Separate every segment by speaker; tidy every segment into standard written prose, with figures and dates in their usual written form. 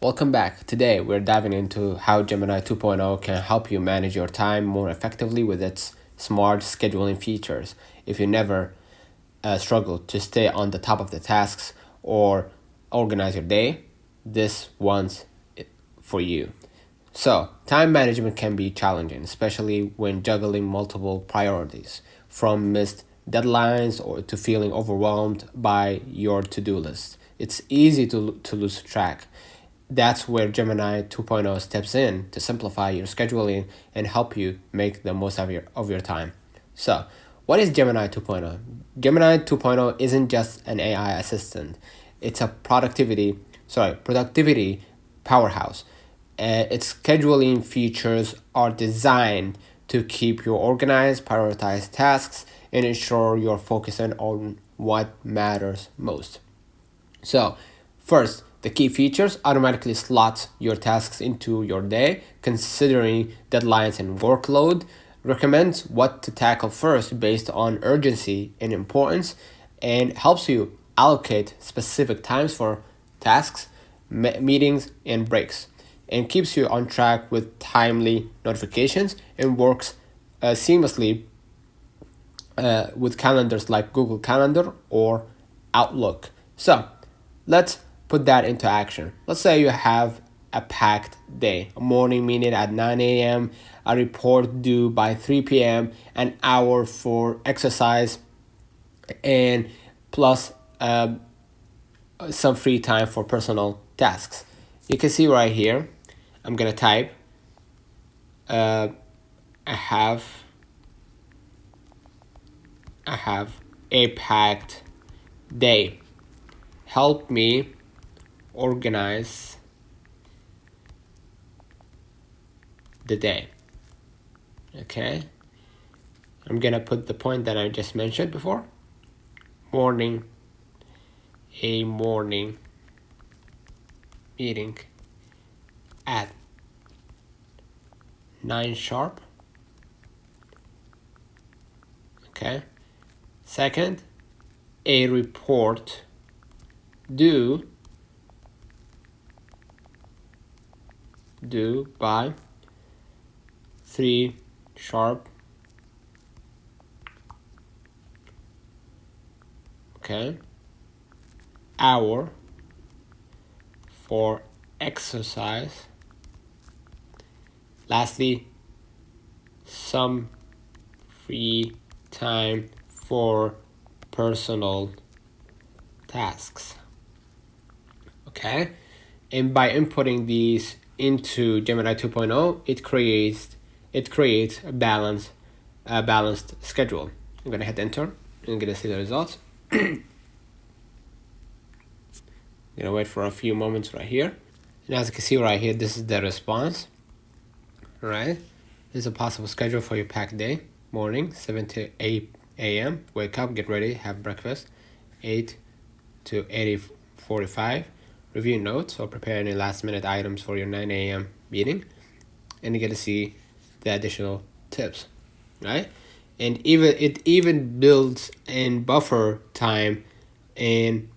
Speaker 1: Welcome back. Today we're diving into how Gemini 2.0 can help you manage your time more effectively with its smart scheduling features. If you never struggle to stay on the top of the tasks or organize your day, this one's for you. So, time management can be challenging, especially when juggling multiple priorities, from missed deadlines or to feeling overwhelmed by your to-do list. It's easy to lose track. That's where Gemini 2.0 steps in to simplify your scheduling and help you make the most of your time. So, what is Gemini 2.0? Gemini 2.0 isn't just an AI assistant. It's a productivity powerhouse. Its scheduling features are designed to keep you organized, prioritize tasks, and ensure you're focusing on what matters most. So, first, the key features automatically slots your tasks into your day, considering deadlines and workload, recommends what to tackle first based on urgency and importance, and helps you allocate specific times for tasks, meetings, and breaks, and keeps you on track with timely notifications and works seamlessly with calendars like Google Calendar or Outlook. So, let's put that into action. Let's say you have a packed day, a morning meeting at 9 a.m., a report due by 3 p.m., an hour for exercise, and plus some free time for personal tasks. You can see right here, I'm going to type, I have a packed day. Help me organize the day. Okay, I'm gonna put the point that I just mentioned before. Morning meeting at 9 sharp. Okay, second, a report due by 3 sharp. Okay, hour for exercise. Lastly, some free time for personal tasks. Okay, and by inputting these into Gemini 2.0, it creates a balanced schedule. I'm gonna hit enter and I'm gonna see the results. I'm gonna wait for a few moments right here, and as you can see right here, this is the response. All right, this is a possible schedule for your packed day. Morning, 7 to 8 a.m. Wake up, get ready, have breakfast. 8 to 8:45. Review notes or prepare any last minute items for your 9 a.m. meeting, and you get to see the additional tips, right? And even builds in buffer time and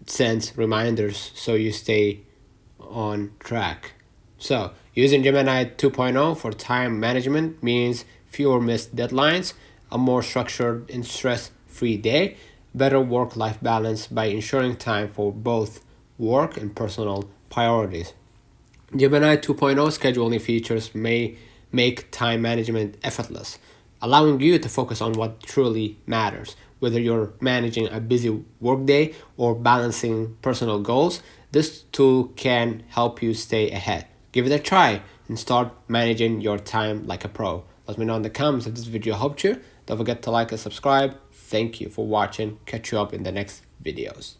Speaker 1: sends reminders so you stay on track. So using Gemini 2.0 for time management means fewer missed deadlines, a more structured and stress-free day, better work-life balance by ensuring time for both work and personal priorities. Gemini 2.0 scheduling features may make time management effortless, allowing you to focus on what truly matters. Whether you're managing a busy workday or balancing personal goals, this tool can help you stay ahead. Give it a try and start managing your time like a pro. Let me know in the comments if this video helped you. Don't forget to like and subscribe. Thank you for watching. Catch you up in the next videos.